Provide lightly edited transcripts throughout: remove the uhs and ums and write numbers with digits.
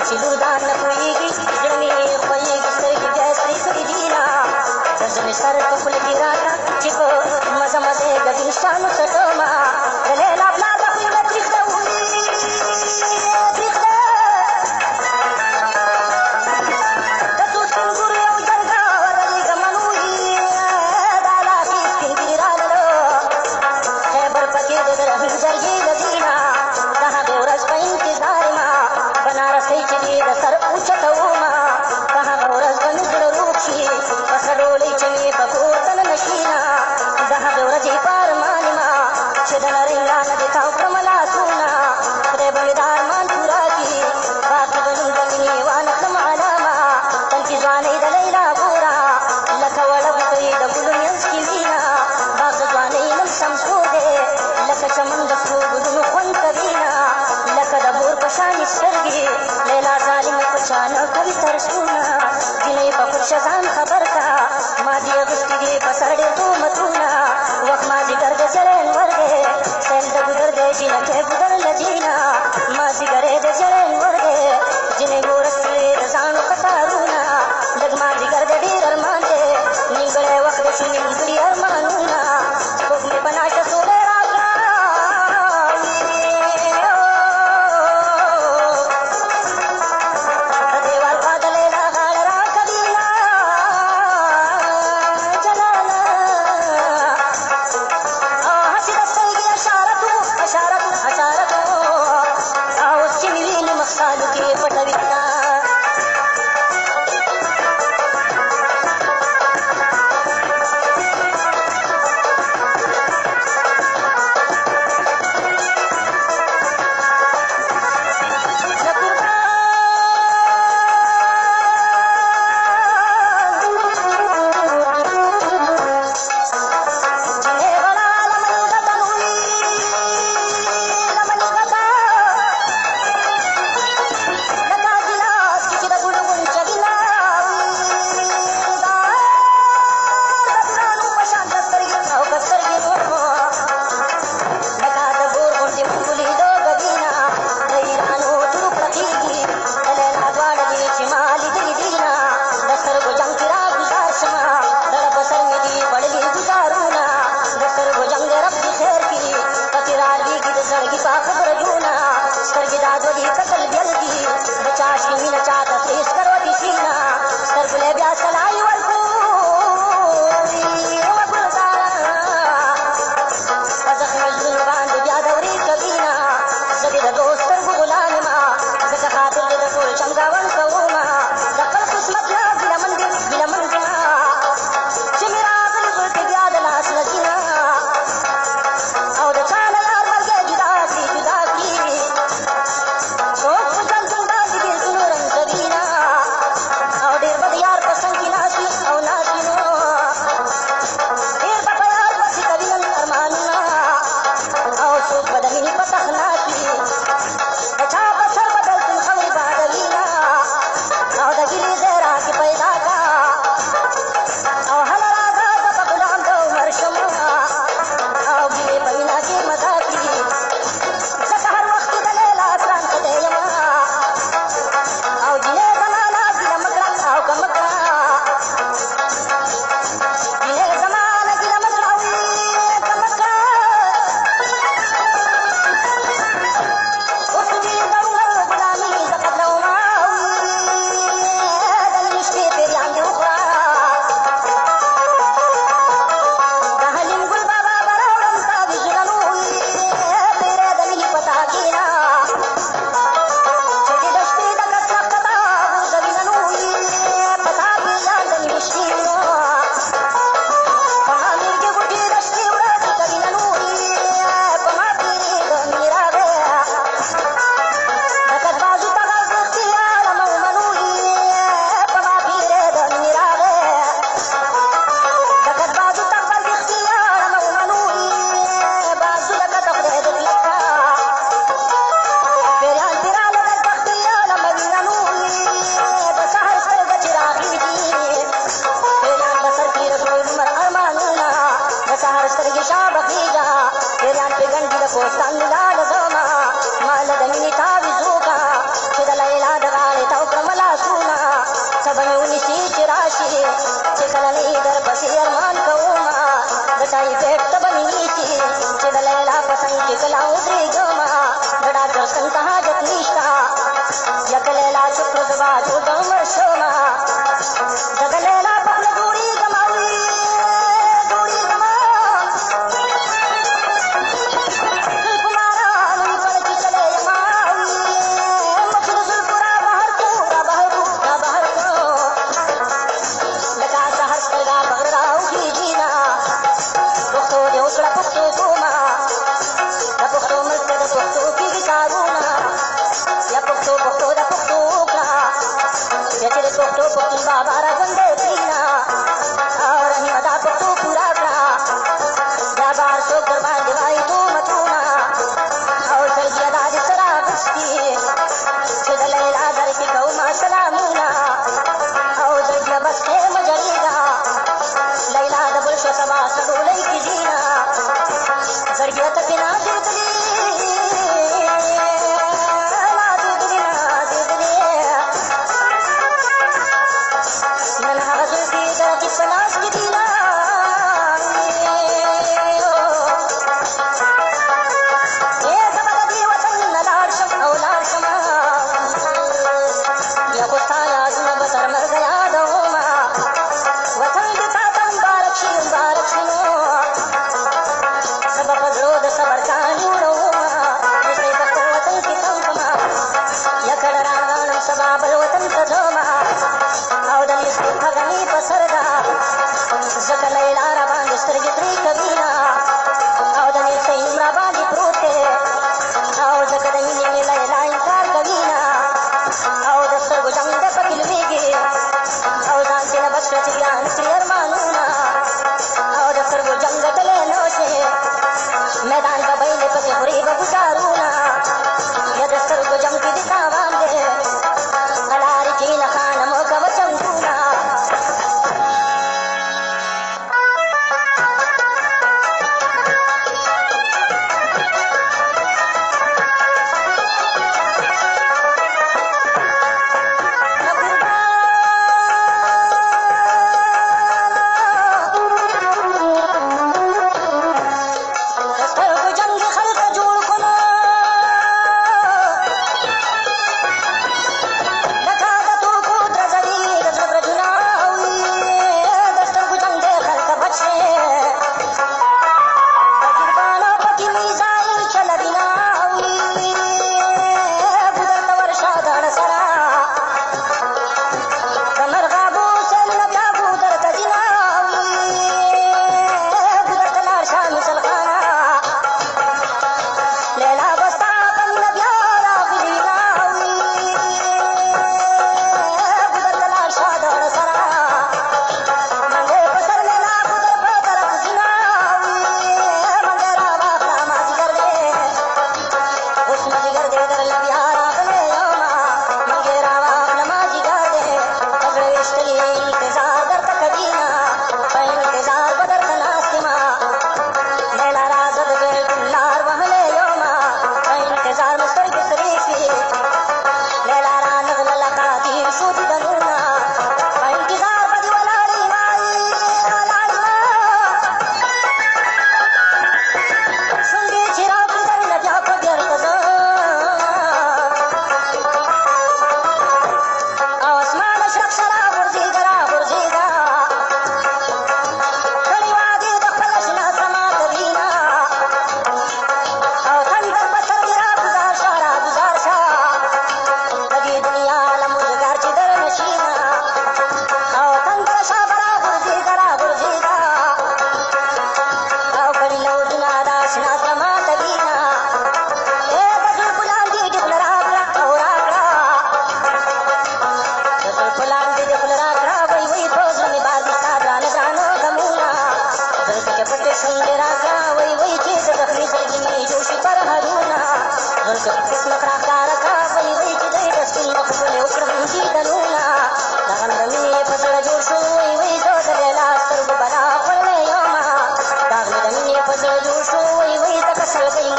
چې لور دا نه پوهېږي زړه مې خوږېږي سترګې بیا یې سرې کړي دینه ګرځه مې سر په خوله کې راته چې په مزه مزه یې ګډین شانو څټمه د لیلا پلار د خوی مې تریخته وي تریخته د څو سپین ګورو یو جرګه ورغېږه منوي دا لاسې سپین ګیري راللو خیبر پکې د درهم جرګې د دینه د هغې ورځ په انتظار یمه بنارسۍ چې دې د سر اوچتومه په هغه ورځ به مې زړه روغ شي په سره ډولۍ چې مې په کور دننه شینه د هغې ورځې په ارمان یمه چې د نرۍ لانه دې تاو کړمه لاسونه خدای به مې دا ارمان پوره کړي باقي به نوم د مینې وانه کړم علامه تن کې ځوانۍ د لیلا ګوره لکه وړه بوټۍ د ګلو منځ کې وینه باغ د ځوانۍ نن سمسور دی لکه چمن د سرو ګلونو خوند کوینه لکه د بور په شانې سترګې لیلا ظالمه په چا نه کوي ترسونه جینۍ په پرشه ځان خبر کا ما دې اغوستي دي په سر ډېر تهمتونه وخت مازدیګر د جرین ور دی سیل د ګودر دی جینکۍ ګودر له جینه مازدیګری د جرین ور دی جینۍ ګوره ستړې د زاڼو کتارونه لږ مازدیګر د ډېر ارمان دی نیمګړی وخت د شو نیمګړي ارمانونه سپوږمۍ په ناشته سوری Sabina कला उदरी गमा गड़ा दर्शन कहा जतनिष्ठा यकलेला शुक्र दबा जो दमर शोमा जगलेला पगल दूरी गमावी दूरी गमा कुमारा मुई पर की चले यमावी मखुद सुरपुरा बाहर को लगा सहर सरगा बगड़ा उठी जीना पुख्तो देवसड़ा पुख्तो गोमा दा पुख्तो मस्कद पुख्तो की गिटारूना या पुख्तो पुख्तो दा पुख्तो का या तेरे पुख्तो पुख्तो बाबा रा गंदे पीना और हिमदा पुख्तो पूरा का या बार सो दरबार दिवाई तू मतूमा और सर्दिया दादी सरा बस्ती छदलेला दर की गौमा सलामुना और दर्द बस्ते मजरीगा लैला दबुल शतबा सगोले की जीना जरिया तकना दिदली ना दिदली नन्हा जुल्फी दर की सलास की दीना ये सबदी वतन नलार शम औलार शमा या कुस्ताया जुन बसर मर गया दोमा वतन दिखा तुम बारक नो सब पगड़ो द सबर कानू रोमा से बको वतन की तंकमा या खड़रांगण सबा बल वतन सजोमा औदन इसकी भगनी पसरदा जकलैला रबांग सरगी त्रि कबीना औदन से इमरा बाली प्रोते और जकदनी में लैला इंकार कबीना और दस्तर गुजंग पकिल वेगे और जान के बसरत ज्ञान क्लियर मानूना और दस्तर गुजंग तले नोशे मैदान का बैले पके बुरी बबुकारूना या दस्तर गुजंग की दिखा वांदे अलारी की नखान मोका वचंगूना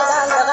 Salga